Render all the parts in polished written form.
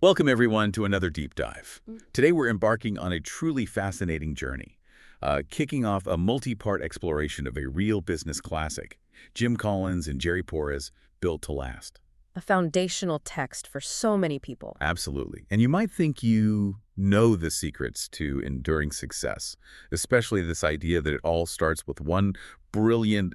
Welcome, everyone, to another deep dive. Today, we're embarking on a truly fascinating journey, kicking off a multi-part exploration of a real business classic, Jim Collins and Jerry Porras, Built to Last. A foundational text for so many people. Absolutely. And you might think you know the secrets to enduring success, especially this idea that it all starts with one brilliant,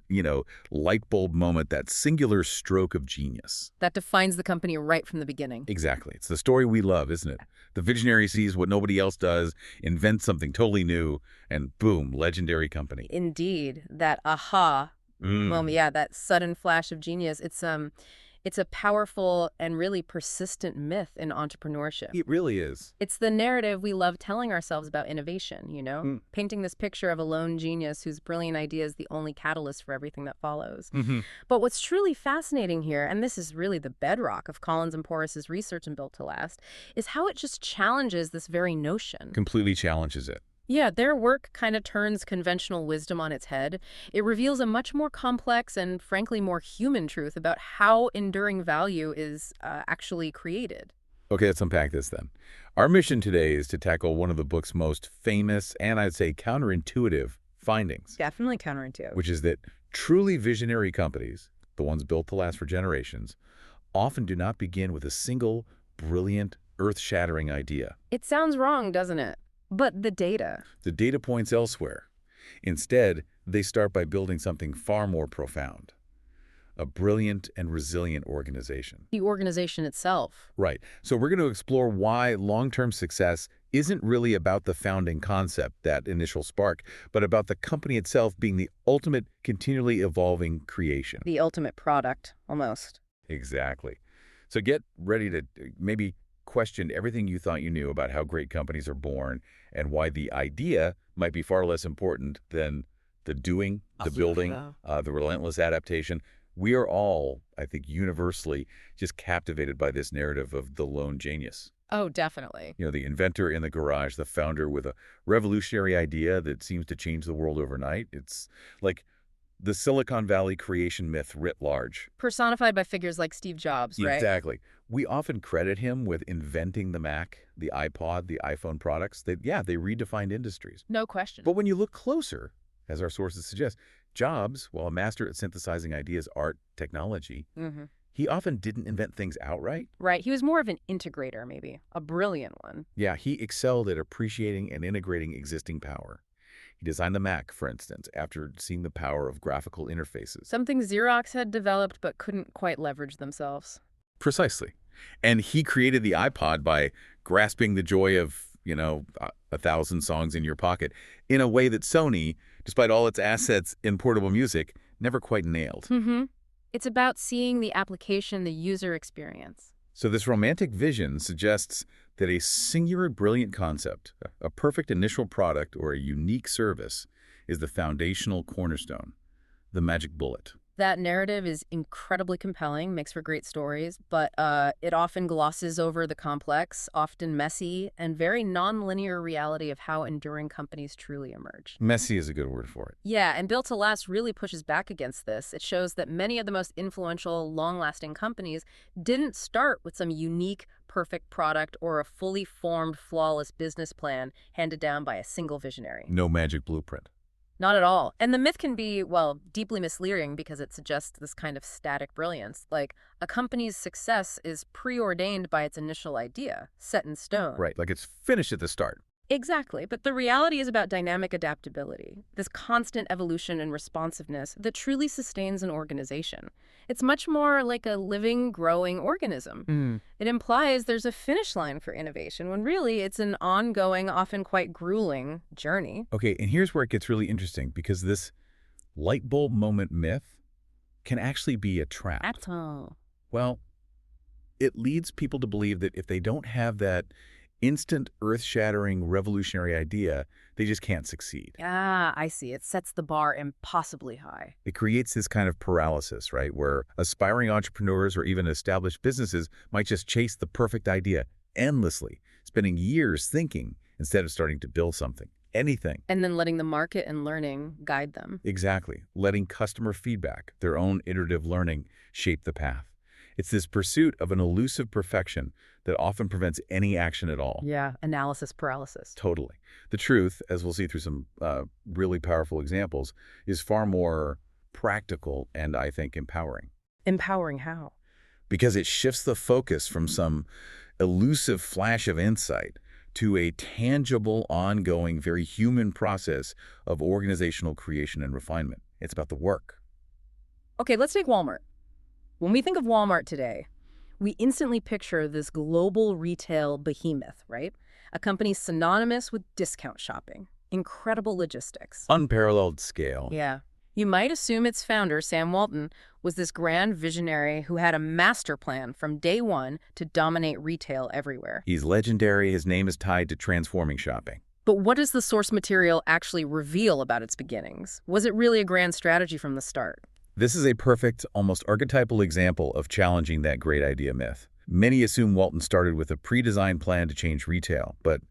light bulb moment, that singular stroke of genius. That defines the company right from the beginning. Exactly. It's the story we love, isn't it? The visionary sees what nobody else does, invents something totally new, and boom, legendary company. Indeed, that aha moment, yeah, that sudden flash of genius, it's a powerful and really persistent myth in entrepreneurship. It really is. It's the narrative we love telling ourselves about innovation, painting this picture of a lone genius whose brilliant idea is the only catalyst for everything that follows. But what's truly fascinating here, and this is really the bedrock of Collins and Porras' research in Built to Last, is how it just challenges this very notion. Completely challenges it. Yeah, their work kind of turns conventional wisdom on its head. It reveals a much more complex and, frankly, more human truth about how enduring value is actually created. Okay, let's unpack this then. Our mission today is to tackle one of the book's most famous and, I'd say, counterintuitive findings. Definitely counterintuitive. Which is that truly visionary companies, the ones built to last for generations, often do not begin with a single, brilliant, earth-shattering idea. It sounds wrong, doesn't it? But the data. The data points elsewhere. Instead, they start by building something far more profound. A brilliant and resilient organization. The organization itself. Right. So we're going to explore why long-term success isn't really about the founding concept, that initial spark, but about the company itself being the ultimate, continually evolving creation. The ultimate product, almost. Exactly. So get ready to maybe question everything you thought you knew about how great companies are born and why the idea might be far less important than the doing, the building, the relentless adaptation. We are all, I think, universally just captivated by this narrative of the lone genius. Oh, definitely. The inventor in the garage, the founder with a revolutionary idea that seems to change the world overnight. It's like the Silicon Valley creation myth writ large. Personified by figures like Steve Jobs, right? Exactly. We often credit him with inventing the Mac, the iPod, the iPhone products. They redefined industries. No question. But when you look closer, as our sources suggest, Jobs, while a master at synthesizing ideas, art, technology, he often didn't invent things outright. Right. He was more of an integrator, maybe. A brilliant one. Yeah, he excelled at appreciating and integrating existing power. He designed the Mac, for instance, after seeing the power of graphical interfaces. Something Xerox had developed but couldn't quite leverage themselves. Precisely. And he created the iPod by grasping the joy of, 1,000 songs in your pocket in a way that Sony, despite all its assets in portable music, never quite nailed. It's about seeing the application, the user experience. So this romantic vision suggests that a singular brilliant concept, a perfect initial product or a unique service, is the foundational cornerstone, the magic bullet. That narrative is incredibly compelling, makes for great stories, but it often glosses over the complex, often messy, and very non-linear reality of how enduring companies truly emerge. Messy is a good word for it. Yeah, and Built to Last really pushes back against this. It shows that many of the most influential, long-lasting companies didn't start with some unique, perfect product or a fully formed, flawless business plan handed down by a single visionary. No magic blueprint. Not at all. And the myth can be, well, deeply misleading because it suggests this kind of static brilliance. Like, a company's success is preordained by its initial idea, set in stone. Right, like it's finished at the start. Exactly. But the reality is about dynamic adaptability, this constant evolution and responsiveness that truly sustains an organization. It's much more like a living, growing organism. It implies there's a finish line for innovation, when really it's an ongoing, often quite grueling journey. Okay, and here's where it gets really interesting, because this light bulb moment myth can actually be a trap. At all. Well, it leads people to believe that if they don't have that instant, earth-shattering, revolutionary idea, they just can't succeed. Ah, I see. It sets the bar impossibly high. It creates this kind of paralysis, right, where aspiring entrepreneurs or even established businesses might just chase the perfect idea endlessly, spending years thinking instead of starting to build something, anything. And then letting the market and learning guide them. Exactly. Letting customer feedback, their own iterative learning, shape the path. It's this pursuit of an elusive perfection that often prevents any action at all. Yeah, analysis paralysis. Totally. The truth, as we'll see through some really powerful examples, is far more practical and, I think, empowering. Empowering how? Because it shifts the focus from some elusive flash of insight to a tangible, ongoing, very human process of organizational creation and refinement. It's about the work. Okay, let's take Walmart. When we think of Walmart today, we instantly picture this global retail behemoth, right? A company synonymous with discount shopping, incredible logistics. Unparalleled scale. Yeah. You might assume its founder, Sam Walton, was this grand visionary who had a master plan from day one to dominate retail everywhere. He's legendary. His name is tied to transforming shopping. But what does the source material actually reveal about its beginnings? Was it really a grand strategy from the start? This is a perfect, almost archetypal example of challenging that great idea myth. Many assume Walton started with a pre-designed plan to change retail, but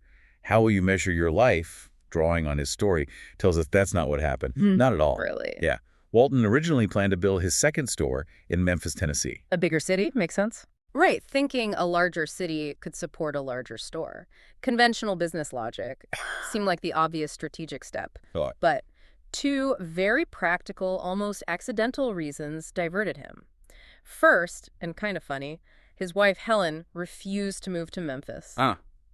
how will you measure your life, drawing on his story, tells us that's not what happened. Not at all. Really? Yeah. Walton originally planned to build his second store in Memphis, Tennessee. A bigger city? Makes sense. Right, thinking a larger city could support a larger store. Conventional business logic seemed like the obvious strategic step. Right. But two very practical, almost accidental reasons diverted him. First, and kind of funny, his wife Helen refused to move to Memphis.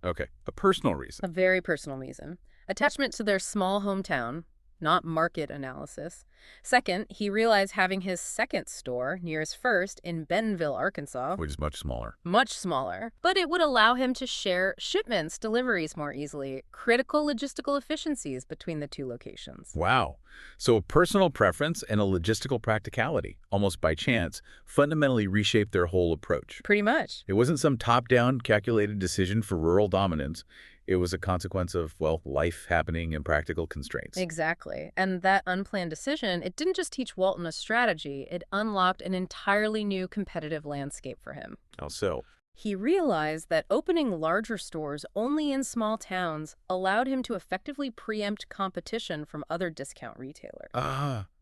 Okay. A personal reason. A very personal reason. Attachment to their small hometown, not market analysis. Second, he realized having his second store near his first in Bentonville, Arkansas, Which is much smaller. much smaller, but it would allow him to share shipments, deliveries more easily, critical logistical efficiencies between the two locations. Wow. So a personal preference and a logistical practicality, almost by chance, fundamentally reshaped their whole approach. Pretty much. It wasn't some top-down, calculated decision for rural dominance. It was a consequence of, well, life happening and practical constraints. Exactly. And that unplanned decision, it didn't just teach Walton a strategy, it unlocked an entirely new competitive landscape for him. How so? He realized that opening larger stores only in small towns allowed him to effectively preempt competition from other discount retailers.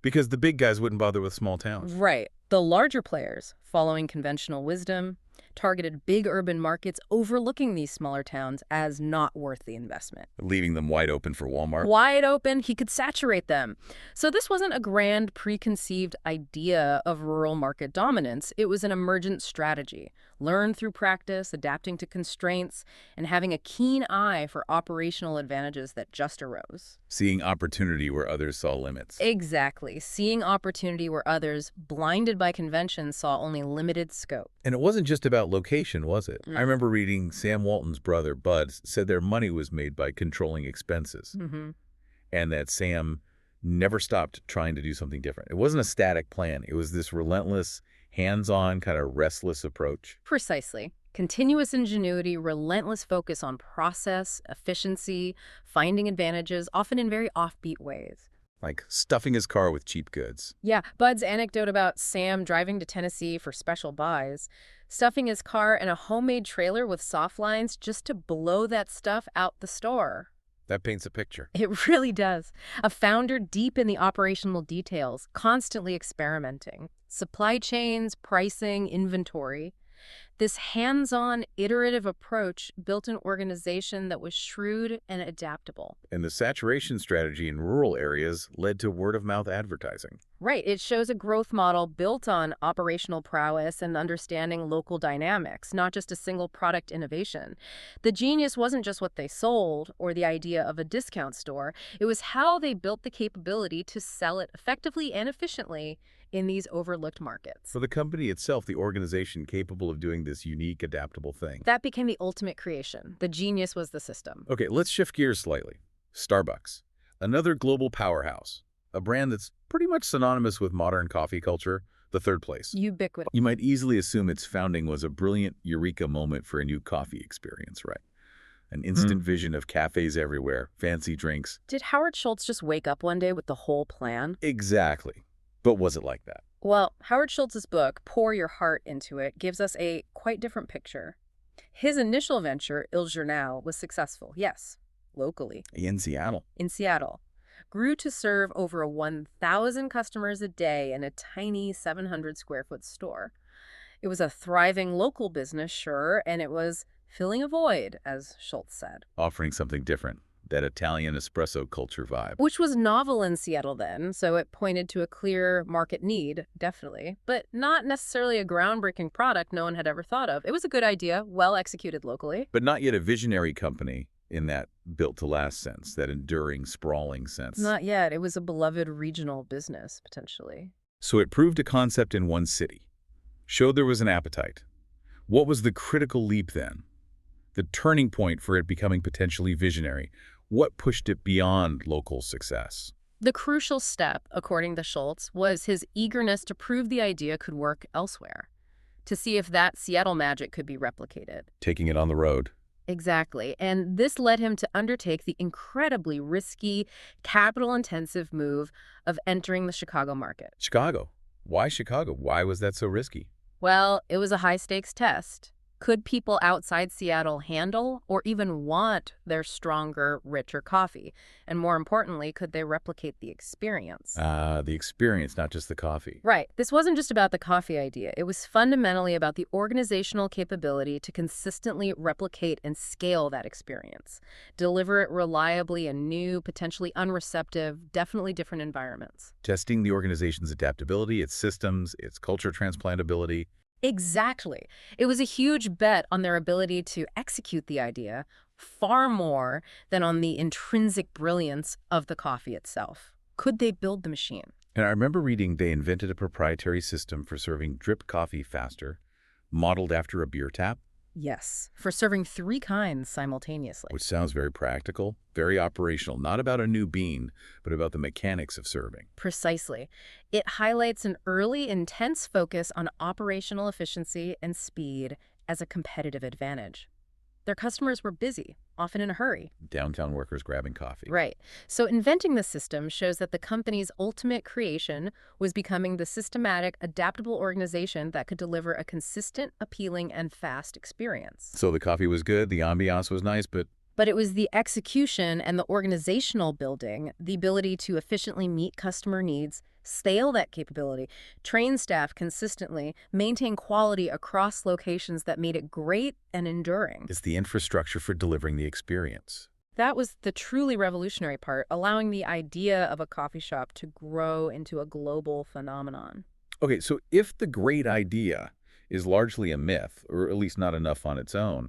Because the big guys wouldn't bother with small towns. Right. The larger players, following conventional wisdom, targeted big urban markets overlooking these smaller towns as not worth the investment. Leaving them wide open for Walmart. Wide open, he could saturate them. So this wasn't a grand preconceived idea of rural market dominance. It was an emergent strategy, learned through practice, adapting to constraints, and having a keen eye for operational advantages that just arose. Seeing opportunity where others saw limits. Exactly. Seeing opportunity where others, blinded by convention, saw only limited scope. And it wasn't just about location, was it? Mm. I remember reading Sam Walton's brother, Bud, said their money was made by controlling expenses. And that Sam never stopped trying to do something different. It wasn't a static plan. It was this relentless, hands-on, kind of restless approach. Precisely. Continuous ingenuity, relentless focus on process, efficiency, finding advantages, often in very offbeat ways. Like stuffing his car with cheap goods. Yeah, Bud's anecdote about Sam driving to Tennessee for special buys, stuffing his car in a homemade trailer with soft lines just to blow that stuff out the store. That paints a picture. It really does. A founder deep in the operational details, constantly experimenting. Supply chains, pricing, inventory. This hands-on, iterative approach built an organization that was shrewd and adaptable. And the saturation strategy in rural areas led to word-of-mouth advertising. Right. It shows a growth model built on operational prowess and understanding local dynamics, not just a single product innovation. The genius wasn't just what they sold or the idea of a discount store. It was how they built the capability to sell it effectively and efficiently in these overlooked markets. For the company itself, the organization capable of doing this unique, adaptable thing. That became the ultimate creation. The genius was the system. Okay, let's shift gears slightly. Starbucks, another global powerhouse, a brand that's pretty much synonymous with modern coffee culture, the third place. Ubiquitous. You might easily assume its founding was a brilliant eureka moment for a new coffee experience, right? An instant vision of cafes everywhere, fancy drinks. Did Howard Schultz just wake up one day with the whole plan? Exactly. But was it like that? Well, Howard Schultz's book, Pour Your Heart Into It, gives us a quite different picture. His initial venture, Il Journal, was successful, yes, locally. In Seattle. In Seattle. Grew to serve over 1,000 customers a day in a tiny 700 square foot store. It was a thriving local business, sure, and it was filling a void, as Schultz said. Offering something different, that Italian espresso culture vibe. Which was novel in Seattle then, so it pointed to a clear market need, definitely, but not necessarily a groundbreaking product no one had ever thought of. It was a good idea, well executed locally. But not yet a visionary company in that built-to-last sense, that enduring, sprawling sense. Not yet. It was a beloved regional business, potentially. So it proved a concept in one city, showed there was an appetite. What was the critical leap then? The turning point for it becoming potentially visionary? What pushed it beyond local success? The crucial step, according to Schultz, was his eagerness to prove the idea could work elsewhere, to see if that Seattle magic could be replicated. Taking it on the road. Exactly. And this led him to undertake the incredibly risky, capital-intensive move of entering the Chicago market. Chicago. Why Chicago? Why was that so risky? Well, it was a high-stakes test. Could people outside Seattle handle or even want their stronger, richer coffee? And more importantly, could they replicate the experience? The experience, not just the coffee. Right. This wasn't just about the coffee idea. It was fundamentally about the organizational capability to consistently replicate and scale that experience, deliver it reliably in new, potentially unreceptive, definitely different environments. Testing the organization's adaptability, its systems, its culture transplantability. Exactly. It was a huge bet on their ability to execute the idea far more than on the intrinsic brilliance of the coffee itself. Could they build the machine? And I remember reading they invented a proprietary system for serving drip coffee faster, modeled after a beer tap. Yes, for serving 3 kinds simultaneously. Which sounds very practical, very operational, not about a new bean, but about the mechanics of serving. Precisely. It highlights an early, intense focus on operational efficiency and speed as a competitive advantage. Their customers were busy, often in a hurry. Downtown workers grabbing coffee. Right. So inventing the system shows that the company's ultimate creation was becoming the systematic, adaptable organization that could deliver a consistent, appealing, and fast experience. So the coffee was good, the ambiance was nice, but it was the execution and the organizational building, the ability to efficiently meet customer needs, scale that capability, train staff consistently, maintain quality across locations that made it great and enduring. it's the infrastructure for delivering the experience. That was the truly revolutionary part, allowing the idea of a coffee shop to grow into a global phenomenon. Okay, so if the great idea is largely a myth, or at least not enough on its own,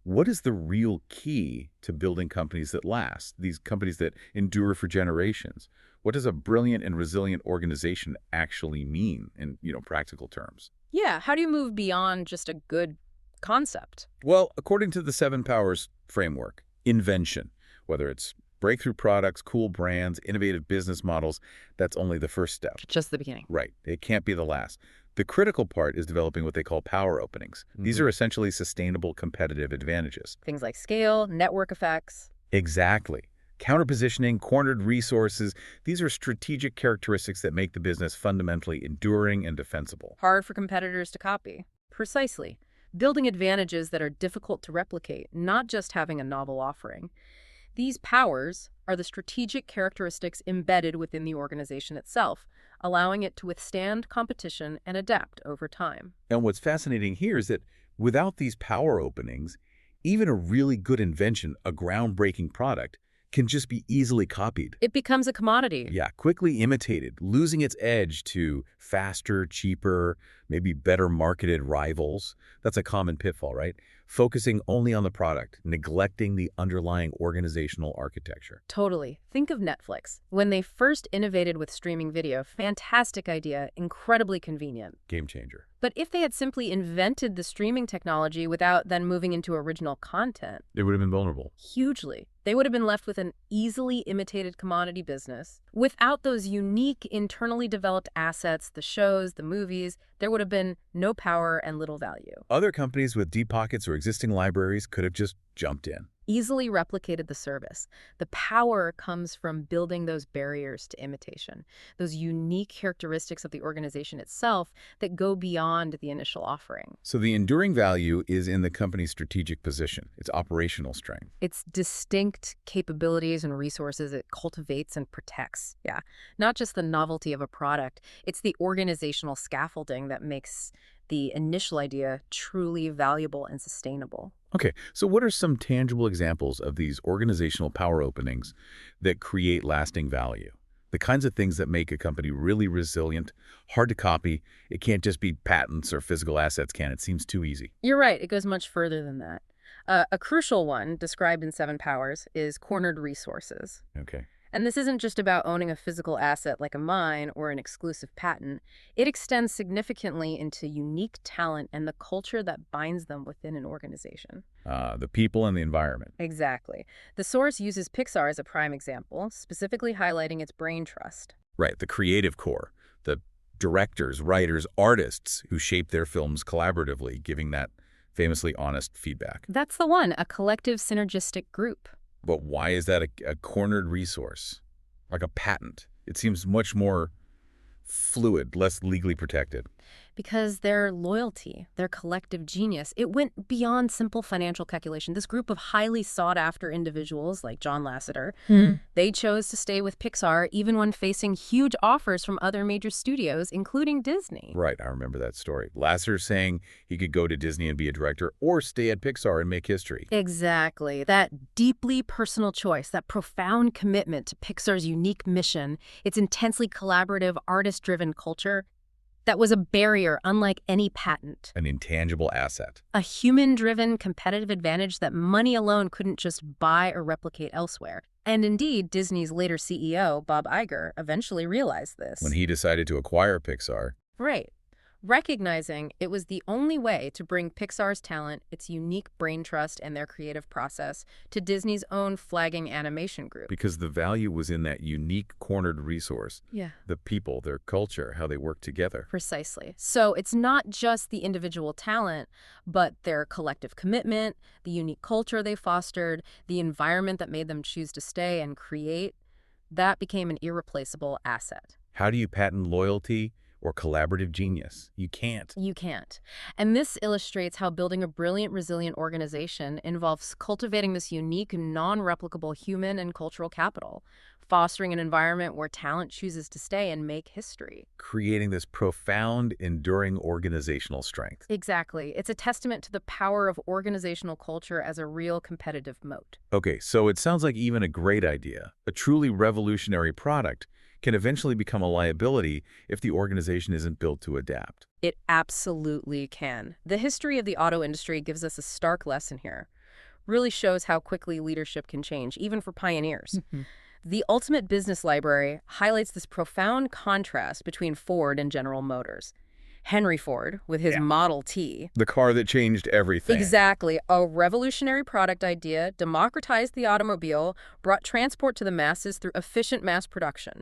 what is the real key to building companies that last, these companies that endure for generations? What does a brilliant and resilient organization actually mean in, practical terms? Yeah, how do you move beyond just a good concept? Well, according to the 7 Powers framework, invention, whether it's breakthrough products, cool brands, innovative business models, that's only the first step. Just the beginning. Right. It can't be the last. The critical part is developing what they call power openings. These are essentially sustainable competitive advantages. Things like scale, network effects. Exactly. Counterpositioning, cornered resources, these are strategic characteristics that make the business fundamentally enduring and defensible. Hard for competitors to copy. Precisely. Building advantages that are difficult to replicate, not just having a novel offering. These powers are the strategic characteristics embedded within the organization itself, allowing it to withstand competition and adapt over time. And what's fascinating here is that without these power openings, even a really good invention, a groundbreaking product, can just be easily copied. It becomes a commodity. Yeah, quickly imitated, losing its edge to faster, cheaper, maybe better marketed rivals. That's a common pitfall, right? Focusing only on the product, neglecting the underlying organizational architecture. Totally. Think of Netflix. When they first innovated with streaming video, fantastic idea, incredibly convenient. Game changer. But if they had simply invented the streaming technology without then moving into original content, It would have been vulnerable. hugely, they would have been left with an easily imitated commodity business. Without those unique internally developed assets, the shows, the movies, there would have been no power and little value. Other companies with deep pockets or existing libraries could have just jumped in. Easily replicated the service. The power comes from building those barriers to imitation, those unique characteristics of the organization itself that go beyond the initial offering. So the enduring value is in the company's strategic position, its operational strength. Its distinct capabilities and resources it cultivates and protects. Yeah, not just the novelty of a product. It's the organizational scaffolding that makes the initial idea truly valuable and sustainable. Okay, so what are some tangible examples of these organizational power openings that create lasting value? The kinds of things that make a company really resilient, hard to copy. It can't just be patents or physical assets, can it? Seems too easy. You're right, it goes much further than that. A crucial one, described in Seven Powers, is cornered resources. Okay. And this isn't just about owning a physical asset like a mine or an exclusive patent. It extends significantly into unique talent and the culture that binds them within an organization. The people and the environment. Exactly. The source uses Pixar as a prime example, specifically highlighting its brain trust. Right, the creative core, the directors, writers, artists who shape their films collaboratively, giving that famously honest feedback. That's the one, a collective synergistic group. But why is that a cornered resource? Like a patent. It seems much more fluid, less legally protected. Because their loyalty, their collective genius, it went beyond simple financial calculation. This group of highly sought-after individuals, like John Lasseter, they chose to stay with Pixar even when facing huge offers from other major studios, including Disney. Right, I remember that story. Lasseter saying he could go to Disney and be a director or stay at Pixar and make history. Exactly. That deeply personal choice, that profound commitment to Pixar's unique mission, its intensely collaborative, artist-driven culture, that was a barrier unlike any patent. An intangible asset. A human-driven competitive advantage that money alone couldn't just buy or replicate elsewhere. And indeed, Disney's later CEO, Bob Iger, eventually realized this. When he decided to acquire Pixar. Right. Recognizing it was the only way to bring Pixar's talent, its unique brain trust, and their creative process to Disney's own flagging animation group. Because the value was in that unique cornered resource. Yeah. The people, their culture, how they work together. Precisely. So it's not just the individual talent, but their collective commitment, the unique culture they fostered, the environment that made them choose to stay and create. That became an irreplaceable asset. How do you patent loyalty or collaborative genius? You can't. You can't. And this illustrates how building a brilliant, resilient organization involves cultivating this unique, non-replicable human and cultural capital, fostering an environment where talent chooses to stay and make history. Creating this profound, enduring organizational strength. Exactly. It's a testament to the power of organizational culture as a real competitive moat. Okay, so it sounds like even a great idea, a truly revolutionary product, can eventually become a liability if the organization isn't built to adapt. It absolutely can. The history of the auto industry gives us a stark lesson here. Really shows how quickly leadership can change, even for pioneers. The Ultimate Business Library highlights this profound contrast between Ford and General Motors. Henry Ford, with his Model T. The car that changed everything. Exactly. A revolutionary product idea, democratized the automobile, brought transport to the masses through efficient mass production.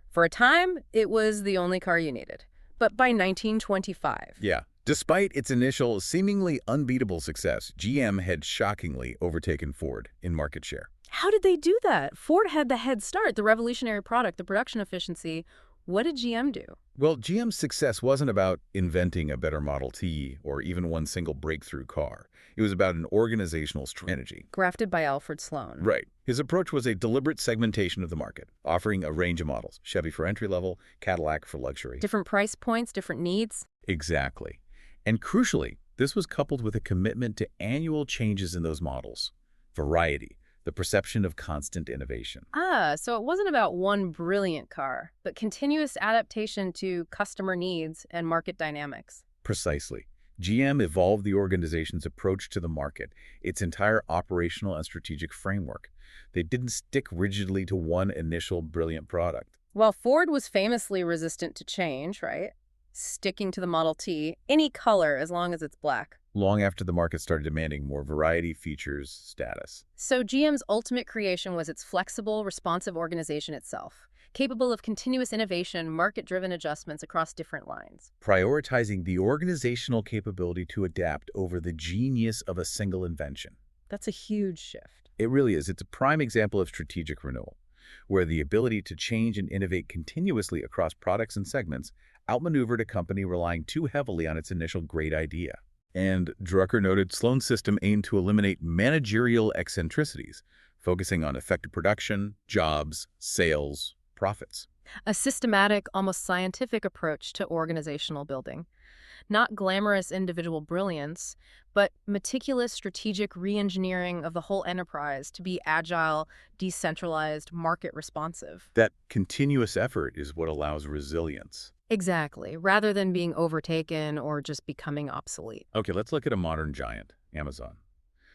For a time, it was the only car you needed. But by 1925... Yeah. Despite its initial seemingly unbeatable success, GM had shockingly overtaken Ford in market share. How did they do that? Ford had the head start, the revolutionary product, the production efficiency. What did GM do? Well, GM's success wasn't about inventing a better Model T or even one single breakthrough car. It was about an organizational strategy. Grafted by Alfred Sloan. Right. His approach was a deliberate segmentation of the market, offering a range of models, Chevy for entry-level, Cadillac for luxury. Different price points, different needs. Exactly. And crucially, this was coupled with a commitment to annual changes in those models. Variety, the perception of constant innovation. So it wasn't about one brilliant car, but continuous adaptation to customer needs and market dynamics. Precisely. GM evolved the organization's approach to the market, its entire operational and strategic framework. They didn't stick rigidly to one initial brilliant product. Well, Ford was famously resistant to change, right? Sticking to the Model T, any color as long as it's black. Long after the market started demanding more variety, features, status. So GM's ultimate creation was its flexible, responsive organization itself, capable of continuous innovation, market-driven adjustments across different lines. Prioritizing the organizational capability to adapt over the genius of a single invention. That's a huge shift. It really is. It's a prime example of strategic renewal, where the ability to change and innovate continuously across products and segments outmaneuvered a company relying too heavily on its initial great idea. And Drucker noted Sloan's system aimed to eliminate managerial eccentricities, focusing on effective production, jobs, sales, profits. A systematic, almost scientific approach to organizational building. Not glamorous individual brilliance, but meticulous strategic re-engineering of the whole enterprise to be agile, decentralized, market responsive. That continuous effort is what allows resilience. Exactly, rather than being overtaken or just becoming obsolete. Okay, let's look at a modern giant, Amazon.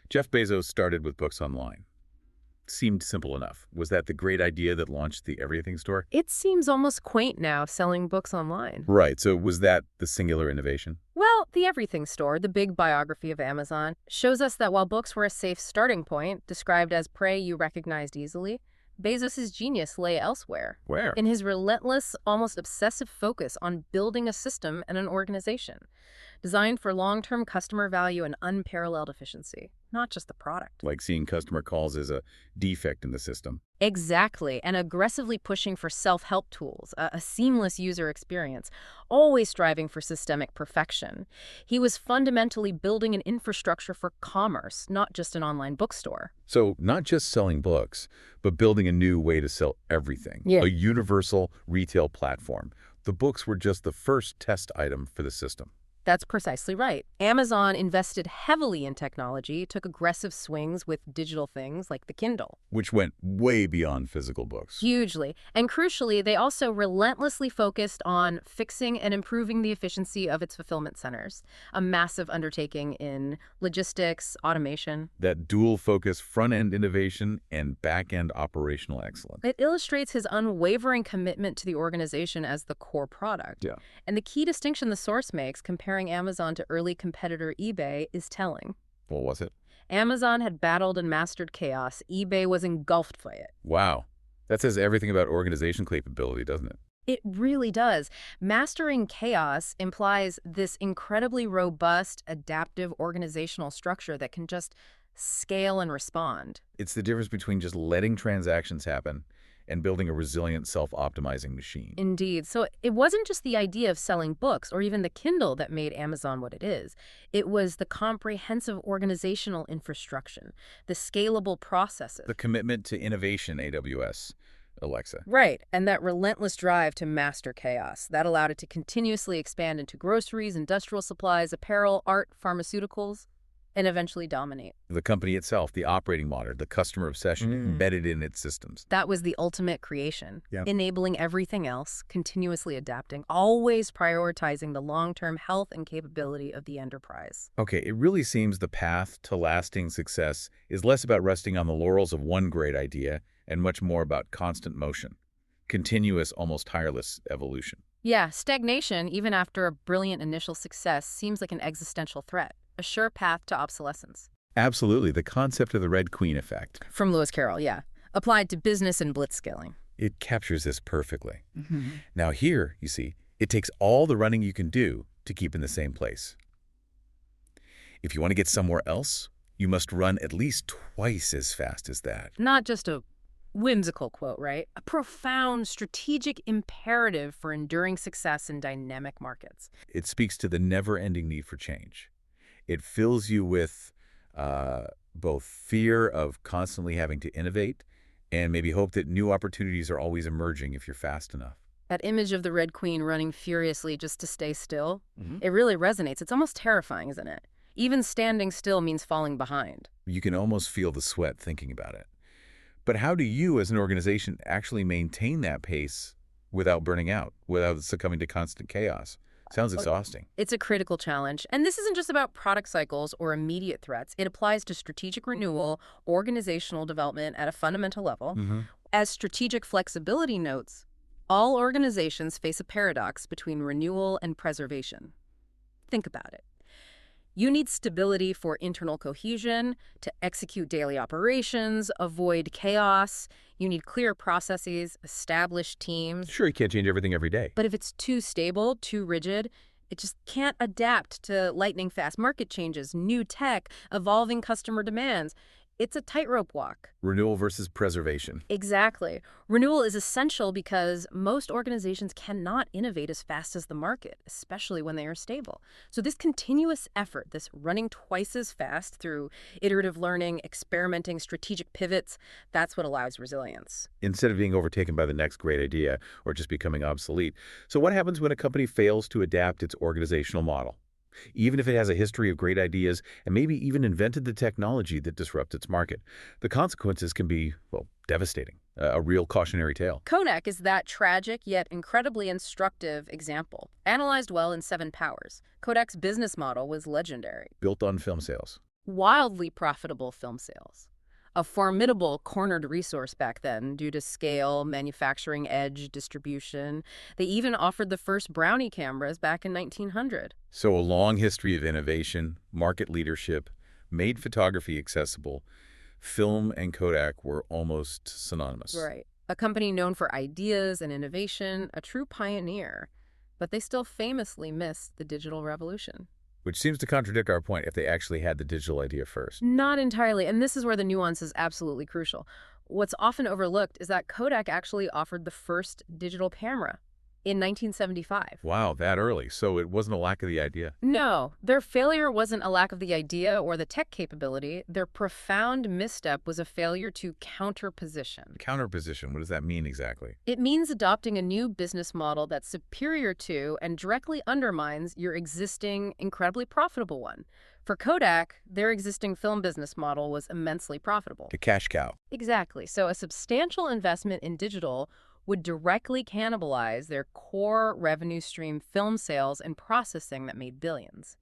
Jeff Bezos started with books online. Seemed simple enough. Was that the great idea that launched the everything store? It seems almost quaint now, selling books online. Right, so was that the singular innovation? Well, the Everything Store, the big biography of Amazon, shows us that while books were a safe starting point, described as prey you recognized easily, Bezos' genius lay elsewhere. Where? In his relentless, almost obsessive focus on building a system and an organization designed for long-term customer value and unparalleled efficiency, not just the product. Like seeing customer calls as a defect in the system. Exactly, and aggressively pushing for self-help tools, a seamless user experience, always striving for systemic perfection. He was fundamentally building an infrastructure for commerce, not just an online bookstore. So not just selling books, but building a new way to sell everything. Yeah. A universal retail platform. The books were just the first test item for the system. That's precisely right. Amazon invested heavily in technology, took aggressive swings with digital things like the Kindle. Which went way beyond physical books. Hugely. And crucially, they also relentlessly focused on fixing and improving the efficiency of its fulfillment centers, a massive undertaking in logistics, automation. That dual focus, front-end innovation and back-end operational excellence. It illustrates his unwavering commitment to the organization as the core product. Yeah. And the key distinction the source makes comparing Amazon to early competitor eBay is telling. What was it? Amazon had battled and mastered chaos. eBay was engulfed by it. Wow. That says everything about organization capability, doesn't it? It really does. Mastering chaos implies this incredibly robust, adaptive organizational structure that can just scale and respond. It's the difference between just letting transactions happen and building a resilient, self-optimizing machine. Indeed. So it wasn't just the idea of selling books or even the Kindle that made Amazon what it is. It was the comprehensive organizational infrastructure, the scalable processes. The commitment to innovation, AWS, Alexa. Right, and that relentless drive to master chaos. That allowed it to continuously expand into groceries, industrial supplies, apparel, art, pharmaceuticals, and eventually dominate. The company itself, the operating model, the customer obsession embedded in its systems. That was the ultimate creation, Yeah. enabling everything else, continuously adapting, always prioritizing the long-term health and capability of the enterprise. Okay, it really seems the path to lasting success is less about resting on the laurels of one great idea and much more about constant motion, continuous, almost tireless evolution. Yeah, stagnation, even after a brilliant initial success, seems like an existential threat, a sure path to obsolescence. Absolutely, the concept of the Red Queen effect. From Lewis Carroll, yeah. Applied to business and blitzscaling. It captures this perfectly. Now here, you see, it takes all the running you can do to keep in the same place. If you want to get somewhere else, you must run at least twice as fast as that. Not just a whimsical quote, right? A profound strategic imperative for enduring success in dynamic markets. It speaks to the never-ending need for change. It fills you with both fear of constantly having to innovate and maybe hope that new opportunities are always emerging if you're fast enough. That image of the Red Queen running furiously just to stay still, it really resonates. It's almost terrifying, isn't it? Even standing still means falling behind. You can almost feel the sweat thinking about it. But how do you, as an organization, actually maintain that pace without burning out, without succumbing to constant chaos? Sounds exhausting. It's a critical challenge. And this isn't just about product cycles or immediate threats. It applies to strategic renewal, organizational development at a fundamental level. As strategic flexibility notes, all organizations face a paradox between renewal and preservation. Think about it. You need stability for internal cohesion, to execute daily operations, avoid chaos. You need clear processes, established teams. Sure, you can't change everything every day. But if it's too stable, too rigid, it just can't adapt to lightning-fast market changes, new tech, evolving customer demands. It's a tightrope walk. Renewal versus preservation. Exactly. Renewal is essential because most organizations cannot innovate as fast as the market, especially when they are stable. So this continuous effort, this running twice as fast through iterative learning, experimenting, strategic pivots, that's what allows resilience. Instead of being overtaken by the next great idea or just becoming obsolete. So what happens when a company fails to adapt its organizational model? Even if it has a history of great ideas and maybe even invented the technology that disrupts its market, the consequences can be, well, devastating, a real cautionary tale. Kodak is that tragic yet incredibly instructive example. Analyzed well in Seven Powers, Kodak's business model was legendary. Built on film sales. Wildly profitable film sales. A formidable cornered resource back then due to scale, manufacturing edge, distribution. They even offered the first Brownie cameras back in 1900. So a long history of innovation, market leadership, made photography accessible. Film and Kodak were almost synonymous. Right. A company known for ideas and innovation, a true pioneer. But they still famously missed the digital revolution. Which seems to contradict our point if they actually had the digital idea first. Not entirely, and this is where the nuance is absolutely crucial. What's often overlooked is that Kodak actually offered the first digital camera in 1975. Wow, that early. So it wasn't a lack of the idea. No, their failure wasn't a lack of the idea or the tech capability. Their profound misstep was a failure to counterposition. Counterposition, what does that mean exactly? It means adopting a new business model that's superior to and directly undermines your existing, incredibly profitable one. For Kodak, their existing film business model was immensely profitable. A cash cow. Exactly. So a substantial investment in digital would directly cannibalize their core revenue stream film sales and processing that made billions.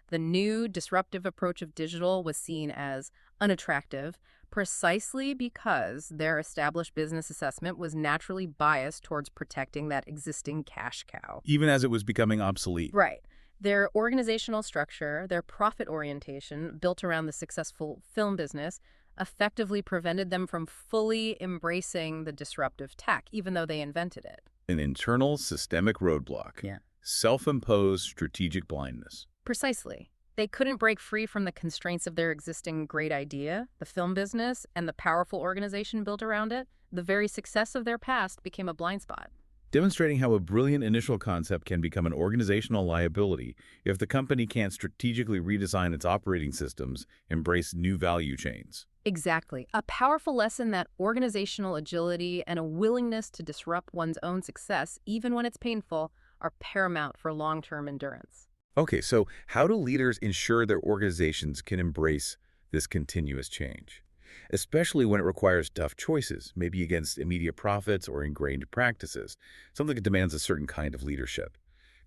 The new disruptive approach of digital was seen as unattractive precisely because their established business assessment was naturally biased towards protecting that existing cash cow. Even as it was becoming obsolete. Right. Their organizational structure, their profit orientation built around the successful film business effectively prevented them from fully embracing the disruptive tech, even though they invented it. An internal systemic roadblock. Yeah. Self-imposed strategic blindness. Precisely. They couldn't break free from the constraints of their existing great idea, the film business, and the powerful organization built around it. The very success of their past became a blind spot. Demonstrating how a brilliant initial concept can become an organizational liability if the company can't strategically redesign its operating systems, embrace new value chains. Exactly. A powerful lesson that organizational agility and a willingness to disrupt one's own success, even when it's painful, are paramount for long-term endurance. Okay, so how do leaders ensure their organizations can embrace this continuous change? Especially when it requires tough choices, maybe against immediate profits or ingrained practices, something that demands a certain kind of leadership,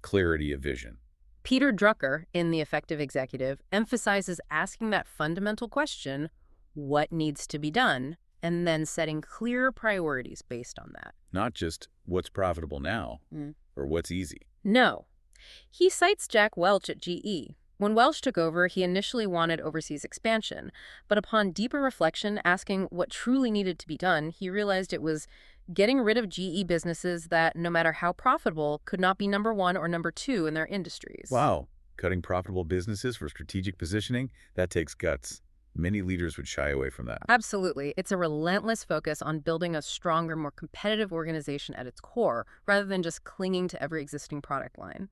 clarity of vision. Peter Drucker, in The Effective Executive, emphasizes asking that fundamental question, what needs to be done, and then setting clear priorities based on that. Not just what's profitable now or what's easy. No. He cites Jack Welch at GE. When Welch took over, he initially wanted overseas expansion, but upon deeper reflection, asking what truly needed to be done, he realized it was getting rid of GE businesses that, no matter how profitable, could not be number one or number two in their industries. Wow. Cutting profitable businesses for strategic positioning? That takes guts. Many leaders would shy away from that. Absolutely. It's a relentless focus on building a stronger, more competitive organization at its core, rather than just clinging to every existing product line.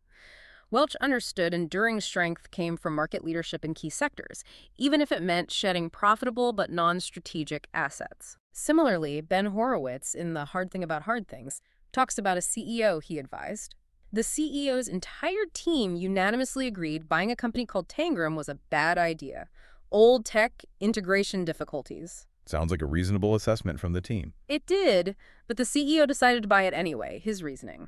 Welch understood enduring strength came from market leadership in key sectors, even if it meant shedding profitable but non-strategic assets. Similarly, Ben Horowitz, in The Hard Thing About Hard Things, talks about a CEO he advised. The CEO's entire team unanimously agreed buying a company called Tangram was a bad idea. Old tech, integration difficulties. Sounds like a reasonable assessment from the team. It did, but the CEO decided to buy it anyway, his reasoning.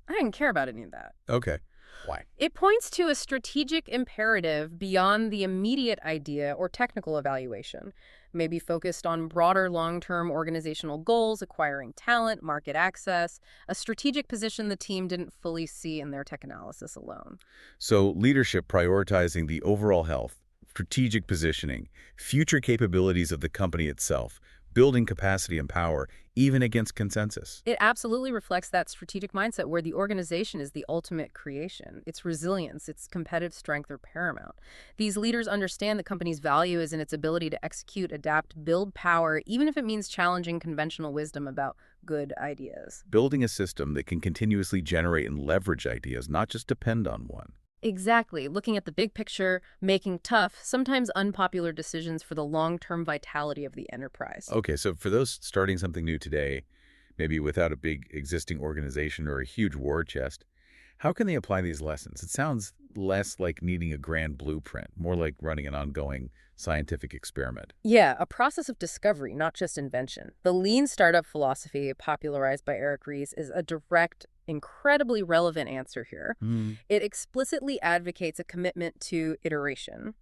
I didn't care about any of that. Okay. Why? It points to a strategic imperative beyond the immediate idea or technical evaluation, maybe focused on broader long-term organizational goals, acquiring talent, market access, a strategic position the team didn't fully see in their tech analysis alone. So leadership prioritizing the overall health, strategic positioning, future capabilities of the company itself, building capacity and power, even against consensus. It absolutely reflects that strategic mindset where the organization is the ultimate creation. Its resilience, its competitive strength are paramount. These leaders understand the company's value is in its ability to execute, adapt, build power, even if it means challenging conventional wisdom about good ideas. Building a system that can continuously generate and leverage ideas, not just depend on one. Exactly. Looking at the big picture, making tough, sometimes unpopular decisions for the long-term vitality of the enterprise. Okay, so for those starting something new today, maybe without a big existing organization or a huge war chest, how can they apply these lessons? It sounds less like needing a grand blueprint, more like running an ongoing scientific experiment. Yeah, a process of discovery, not just invention. The lean startup philosophy popularized by Eric Ries is a direct, incredibly relevant answer here. It explicitly advocates a commitment to iteration.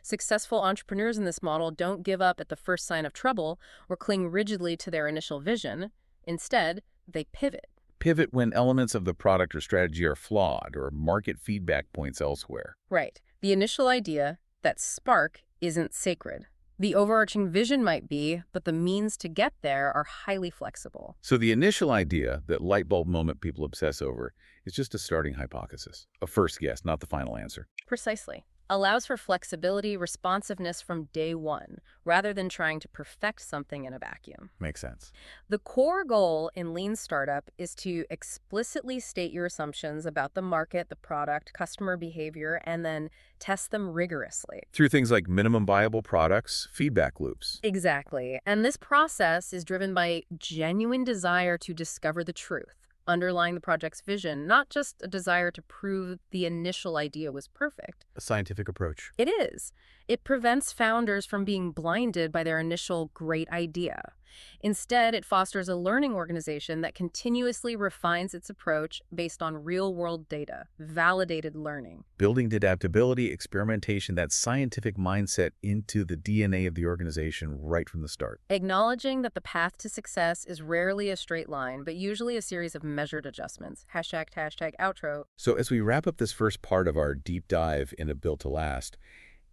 Successful entrepreneurs in this model don't give up at the first sign of trouble or cling rigidly to their initial vision. Instead, they pivot. Pivot when elements of the product or strategy are flawed or market feedback points elsewhere. Right. The initial idea, that spark, isn't sacred. The overarching vision might be, but the means to get there are highly flexible. So the initial idea, that light bulb moment people obsess over, is just a starting hypothesis, a first guess, not the final answer. Precisely. Allows for flexibility, responsiveness from day one, rather than trying to perfect something in a vacuum. Makes sense. The core goal in Lean Startup is to explicitly state your assumptions about the market, the product, customer behavior, and then test them rigorously. Through things like minimum viable products, feedback loops. Exactly. And this process is driven by genuine desire to discover the truth, underlying the project's vision, not just a desire to prove the initial idea was perfect. A scientific approach. It is. It prevents founders from being blinded by their initial great idea. Instead, it fosters a learning organization that continuously refines its approach based on real-world data, validated learning. Building adaptability, experimentation, that scientific mindset into the DNA of the organization right from the start. Acknowledging that the path to success is rarely a straight line, but usually a series of measured adjustments. Hashtag outro. So as we wrap up this first part of our deep dive into Built to Last,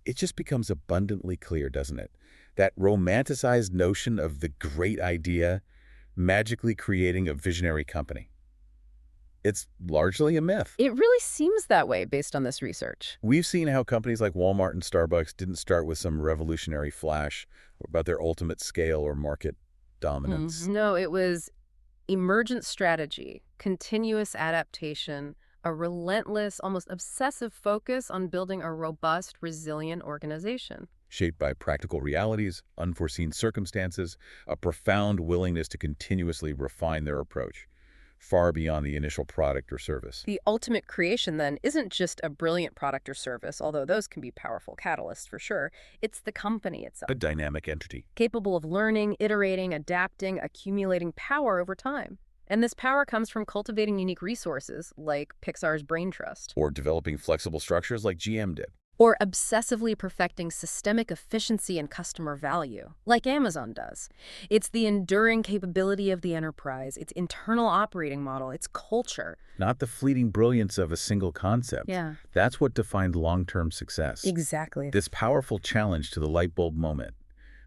it just becomes abundantly clear, doesn't it? That romanticized notion of the great idea magically creating a visionary company. It's largely a myth. It really seems that way based on this research. We've seen how companies like Walmart and Starbucks didn't start with some revolutionary flash about their ultimate scale or market dominance. No, it was emergent strategy, continuous adaptation, a relentless, almost obsessive focus on building a robust, resilient organization. Shaped by practical realities, unforeseen circumstances, a profound willingness to continuously refine their approach, far beyond the initial product or service. The ultimate creation, then, isn't just a brilliant product or service, although those can be powerful catalysts for sure. It's the company itself. A dynamic entity. Capable of learning, iterating, adapting, accumulating power over time. And this power comes from cultivating unique resources, like Pixar's brain trust. Or developing flexible structures like GM did. Or obsessively perfecting systemic efficiency and customer value, like Amazon does. It's the enduring capability of the enterprise, its internal operating model, its culture. Not the fleeting brilliance of a single concept. Yeah. That's what defined long-term success. Exactly. This powerful challenge to the light bulb moment,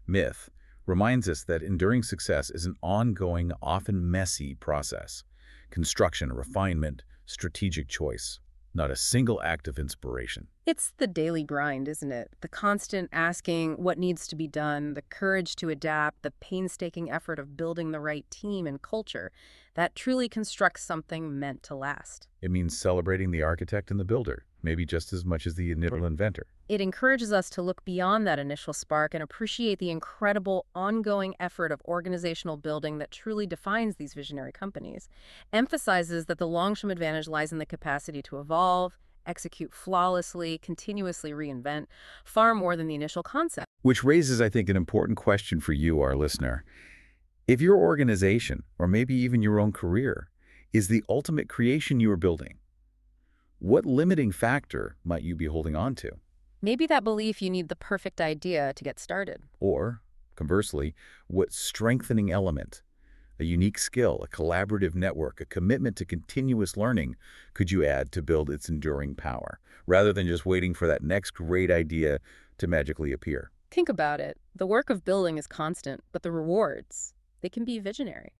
myth, reminds us that enduring success is an ongoing, often messy process. Construction, refinement, strategic choice. Not a single act of inspiration. It's the daily grind, isn't it? The constant asking what needs to be done, the courage to adapt, the painstaking effort of building the right team and culture that truly constructs something meant to last. It means celebrating the architect and the builder, maybe just as much as the initial inventor. It encourages us to look beyond that initial spark and appreciate the incredible ongoing effort of organizational building that truly defines these visionary companies. Emphasizes that the long-term advantage lies in the capacity to evolve, execute flawlessly, continuously reinvent, far more than the initial concept. Which raises, I think, an important question for you, our listener. If your organization, or maybe even your own career, is the ultimate creation you are building, what limiting factor might you be holding on to? Maybe that belief you need the perfect idea to get started. Or, conversely, what strengthening element, a unique skill, a collaborative network, a commitment to continuous learning could you add to build its enduring power, rather than just waiting for that next great idea to magically appear? Think about it. The work of building is constant, but the rewards, they can be visionary.